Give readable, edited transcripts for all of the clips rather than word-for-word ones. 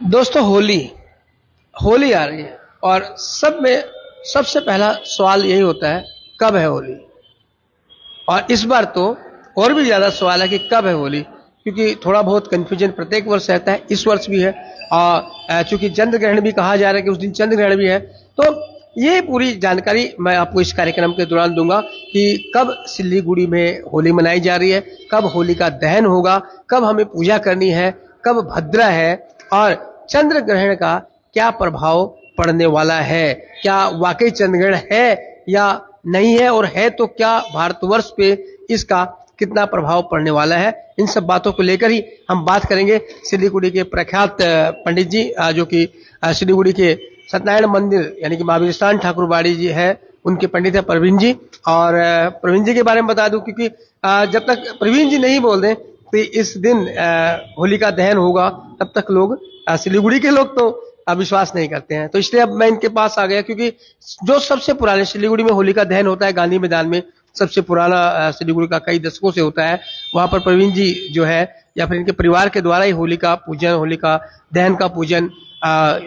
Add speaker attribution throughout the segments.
Speaker 1: दोस्तों, होली होली आ रही है और सब में सबसे पहला सवाल यही होता है, कब है होली। और इस बार तो और भी ज्यादा सवाल है कि कब है होली, क्योंकि थोड़ा बहुत कंफ्यूजन प्रत्येक वर्ष रहता है, इस वर्ष भी है। और चूंकि चंद्र ग्रहण भी कहा जा रहा है कि उस दिन चंद्र ग्रहण भी है, तो ये पूरी जानकारी मैं आपको इस कार्यक्रम के दौरान दूंगा कि कब सिल्लीगुड़ी में होली मनाई जा रही है, कब होली का दहन होगा, कब हमें पूजा करनी है, कब भद्रा है और चंद्र ग्रहण का क्या प्रभाव पड़ने वाला है, क्या वाकई चंद्र ग्रहण है या नहीं है, और है तो क्या भारतवर्ष पे इसका कितना प्रभाव पड़ने वाला है। इन सब बातों को लेकर ही हम बात करेंगे सिल्लीगुड़ी के प्रख्यात पंडित जी, जो कि सिल्लीगुड़ी के सत्यनारायण मंदिर यानी कि महावीर स्थान ठाकुरबाड़ी जी है, उनके पंडित है प्रवीण जी। और प्रवीण जी के बारे में बता दूं, क्योंकि जब तक प्रवीण जी नहीं बोल दें तो इस दिन होली का दहन होगा, तब तक लोग सिलीगुड़ी के लोग तो विश्वास नहीं करते हैं। तो इसलिए अब मैं इनके पास आ गया, क्योंकि जो सबसे पुराने सिलीगुड़ी में होली का दहन होता है गांधी मैदान में, सबसे पुराना सिलीगुड़ी का कई दशकों से होता है, वहां पर प्रवीण जी जो है या फिर इनके परिवार के द्वारा ही होली का पूजन, होली का दहन का पूजन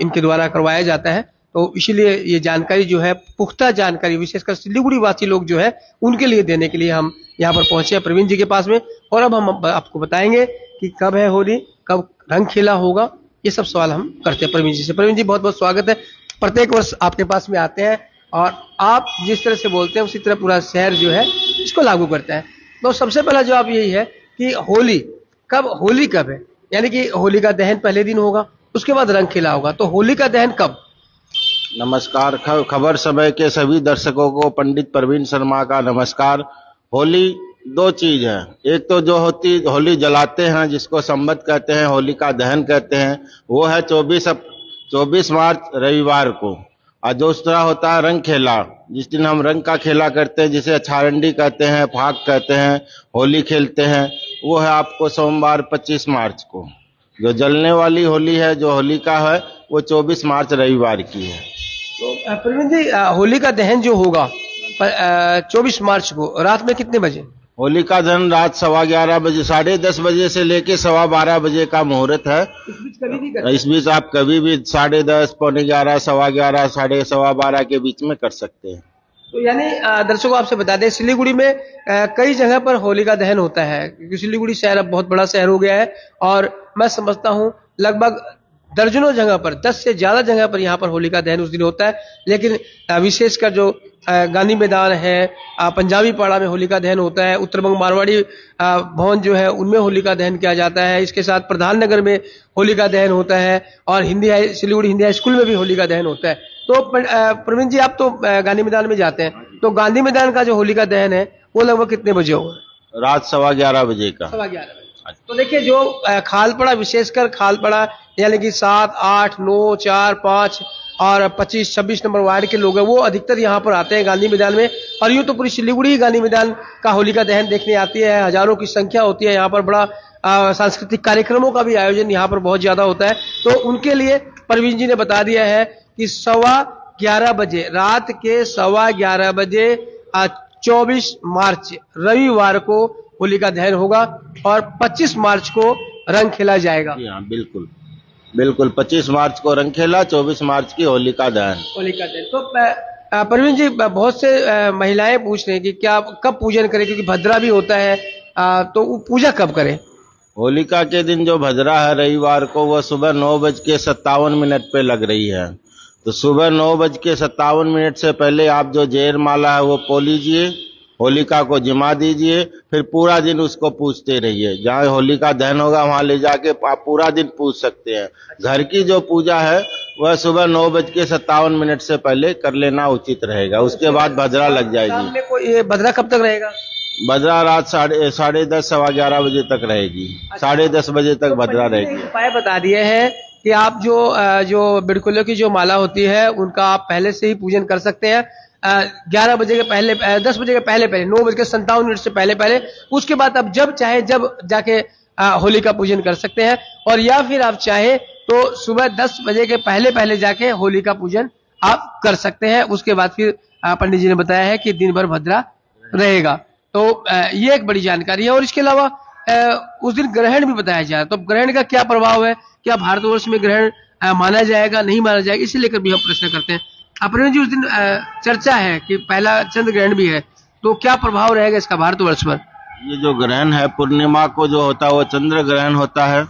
Speaker 1: इनके द्वारा करवाया जाता है। तो इसीलिए ये जानकारी जो है, पुख्ता जानकारी विशेषकर सिलीगुड़ी वासी लोग जो है उनके लिए देने के लिए हम यहाँ पर पहुंचे हैं प्रवीण जी के पास में। और अब हम आपको बताएंगे कि कब है होली, कब रंग खेला होगा, ये सब सवाल हम करते हैं प्रवीण जी से। प्रवीण जी, बहुत बहुत स्वागत है। प्रत्येक वर्ष आपके पास में आते हैं और आप जिस तरह से बोलते हैं उसी तरह पूरा शहर जो है इसको लागू करता है। तो सबसे पहला जवाब यही है कि होली कब है, यानी कि होली का दहन पहले दिन होगा, उसके बाद रंग खेला होगा, तो होली का दहन कब।
Speaker 2: नमस्कार। खबर समय के सभी दर्शकों को पंडित प्रवीण शर्मा का नमस्कार। होली दो चीज है, एक तो जो होली जलाते हैं जिसको संबत कहते हैं, होली का दहन कहते हैं, वो है 24 मार्च रविवार को। और दूसरा होता है रंग खेला, जिस दिन हम रंग का खेला करते हैं, जिसे अछारंडी कहते हैं, फाग कहते हैं, होली खेलते हैं, वो है आपको सोमवार 25 मार्च को। जो जलने वाली होली है, जो होली का है, वो 24 मार्च रविवार की है।
Speaker 1: तो प्रवीण जी, होली का दहन जो होगा 24 मार्च को रात में कितने बजे।
Speaker 2: होली का दहन रात 11:15 बजे, 10:30 बजे से लेके 12:15 बजे का मुहूर्त है। इस बीच आप कभी भी 10:30, 11:45, 11:15, 12:15 के बीच में कर सकते हैं।
Speaker 1: तो यानी दर्शकों आपसे बता दें, सिलीगुड़ी में कई जगह पर होली का दहन होता है, क्योंकि सिलीगुड़ी शहर अब बहुत बड़ा शहर हो गया है और मैं समझता हूँ लगभग दर्जनों जगह पर, 10 से ज्यादा जगह पर यहाँ पर होली का दहन उस दिन होता है। लेकिन विशेषकर जो गांधी मैदान है, पंजाबी पाड़ा में होली का दहन होता है, उत्तरबंग मारवाड़ी भवन जो है उनमें होली का दहन किया जाता है, इसके साथ प्रधान नगर में होली का दहन होता है और सिलीगुड़ी हिंदी हाई स्कूल में भी होली का दहन होता है। तो प्रवीण जी, आप तो गांधी मैदान में जाते हैं, तो गांधी मैदान का जो होली का दहन है वो लगभग कितने बजे होगा।
Speaker 2: रात 11:15 बजे का।
Speaker 1: 11:15 बजे। तो देखिए, जो खालपड़ा, विशेषकर खालपड़ा यानी कि 7, 8, 9, 4, 5 और 25, 26 नंबर वार्ड के लोग हैं, वो अधिकतर यहाँ पर आते हैं गांधी मैदान में। और यूं तो पूरी सिलीगुड़ी ही गांधी मैदान का होली का दहन देखने आती है, हजारों की संख्या होती है यहाँ पर। बड़ा सांस्कृतिक कार्यक्रमों का भी आयोजन यहाँ पर बहुत ज्यादा होता है। तो उनके लिए प्रवीण जी ने बता दिया है कि 11:15 बजे, रात के 11:15 बजे 24 मार्च रविवार को होली का दहन होगा और 25 मार्च को रंग खेला जाएगा।
Speaker 2: हाँ, बिल्कुल बिल्कुल। 25 मार्च को रंग खेला, 24 मार्च की होली का दहन।
Speaker 1: तो प्रवीण जी, बहुत से महिलाएं पूछ रही हैं कि क्या कब पूजन करें, क्योंकि भद्रा भी होता है, तो वो पूजा कब करें।
Speaker 2: होलिका के दिन जो भद्रा है रविवार को, वह सुबह 9:57 पे लग रही है। तो सुबह 9:57 से पहले आप जो जेर माला है वो पो लीजिए, होलिका को जिमा दीजिए, फिर पूरा दिन उसको पूजते रहिए। जहाँ होलिका दहन होगा वहां ले जाके आप पूरा दिन पूज सकते हैं। घर की जो पूजा है वह सुबह 9:57 से पहले कर लेना उचित रहेगा, उसके बाद भद्रा लग जाएगी।
Speaker 1: ये भद्रा कब तक रहेगा।
Speaker 2: भद्रा रात 10:30, 11:15 बजे तक रहेगी। 10:30 बजे तक भद्रा रहेगी।
Speaker 1: उपाय बता दिए हैं कि आप जो बिड़कुलों की जो माला होती है उनका आप पहले से ही पूजन कर सकते हैं, 11 बजे के पहले, 10 बजे के पहले, 9:57 से पहले। उसके बाद आप जब चाहे जब जाके होली का पूजन कर सकते हैं, और या फिर आप चाहे तो सुबह 10 बजे के पहले जाके होली का पूजन आप कर सकते हैं। उसके बाद फिर पंडित जी ने बताया है कि दिन भर भद्रा रहेगा। तो ये एक बड़ी जानकारी है। और इसके अलावा उस दिन ग्रहण भी बताया जाए, तो ग्रहण का क्या प्रभाव है, क्या भारतवर्ष में ग्रहण माना जाएगा नहीं माना जाएगा, इसे लेकर भी हम प्रश्न करते हैं। प्रवीण जी, उस दिन चर्चा है कि पहला चंद्र ग्रहण भी है, तो क्या प्रभाव रहेगा इसका भारतवर्ष पर?
Speaker 2: ये जो ग्रहण है पूर्णिमा को जो होता है वो चंद्र ग्रहण होता है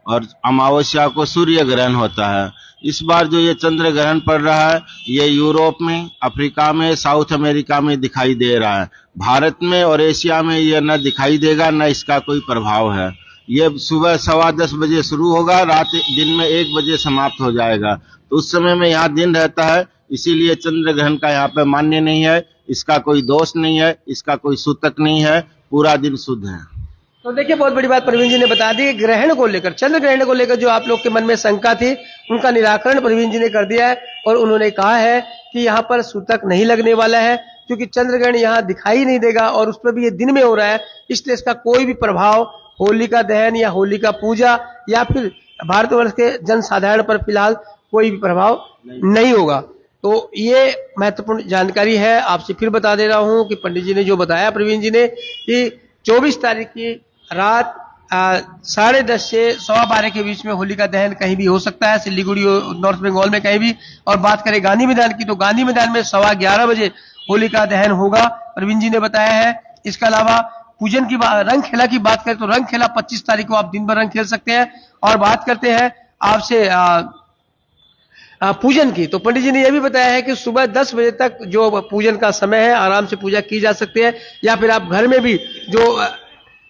Speaker 2: और अमावस्या को सूर्य ग्रहण होता है। इस बार जो ये चंद्र ग्रहण पड़ रहा है ये यूरोप में, अफ्रीका में, साउथ अमेरिका में दिखाई दे रहा है। भारत में और एशिया में ये न दिखाई देगा न इसका कोई प्रभाव है। ये सुबह 10:15 बजे शुरू होगा, रात दिन में 1 बजे समाप्त हो जाएगा। तो उस समय में यहाँ दिन रहता है, इसीलिए चंद्र ग्रहण का यहाँ पे मान्य नहीं है। इसका कोई दोष नहीं है, इसका कोई सूतक नहीं है, पूरा दिन शुद्ध है।
Speaker 1: तो देखिए, बहुत बड़ी बात प्रवीण जी ने बता दी। ग्रहण को लेकर, चंद्र ग्रहण को लेकर जो आप लोग के मन में शंका थी, उनका निराकरण प्रवीण जी ने कर दिया है और उन्होंने कहा है कि यहाँ पर सूतक नहीं लगने वाला है, क्योंकि चंद्र ग्रहण यहाँ दिखाई नहीं देगा और उस पर भी ये दिन में हो रहा है, इसलिए इसका कोई भी प्रभाव होलिका दहन या होलिका पूजा या फिर भारतवर्ष के जनसाधारण पर फिलहाल कोई भी प्रभाव नहीं होगा। तो ये महत्वपूर्ण जानकारी है। आपसे फिर बता दे रहा हूं कि पंडित जी ने जो बताया, प्रवीण जी ने, कि 24 तारीख की रात 10:30 से 12:15 के बीच में होलिका दहन कहीं भी हो सकता है, सिलीगुड़ी नॉर्थ बंगाल में कहीं भी। और बात करें गांधी मैदान की, तो गांधी मैदान में 11:15 बजे होलिका दहन होगा, प्रवीण जी ने बताया है। इसके अलावा पूजन की रंग खेला की बात करें तो रंग खेला 25 तारीख को आप दिन भर रंग खेल सकते हैं। और बात करते हैं आपसे पूजन की, तो पंडित जी ने यह भी बताया है कि सुबह 10 बजे तक जो पूजन का समय है, आराम से पूजा की जा सकती है, या फिर आप घर में भी जो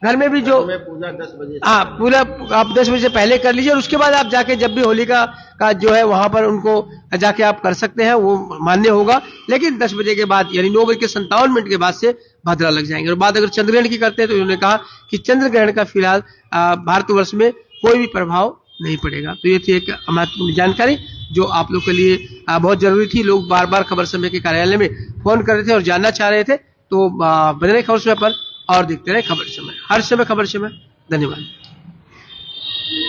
Speaker 2: पूजा 10 बजे,
Speaker 1: पूरा आप 10 बजे से पहले कर लीजिए और उसके बाद आप जाके जब भी होलिका का जो है वहां पर उनको जाके आप कर सकते हैं, वो मान्य होगा। लेकिन 10 बजे के बाद यानी 9:57 के बाद से भद्रा लग जाएंगे। और बात अगर चंद्र ग्रहण की करते हैं तो उन्होंने कहा कि चंद्र ग्रहण का फिलहाल भारतवर्ष में कोई भी प्रभाव नहीं पड़ेगा। तो ये थी एक महत्वपूर्ण जानकारी जो आप लोग के लिए बहुत जरूरी थी। लोग बार बार खबर समय के कार्यालय में फोन कर रहे थे और जानना चाह रहे थे। तो बने रहे खबर समय पर और देखते रहे खबर समय, हर समय खबर समय। धन्यवाद।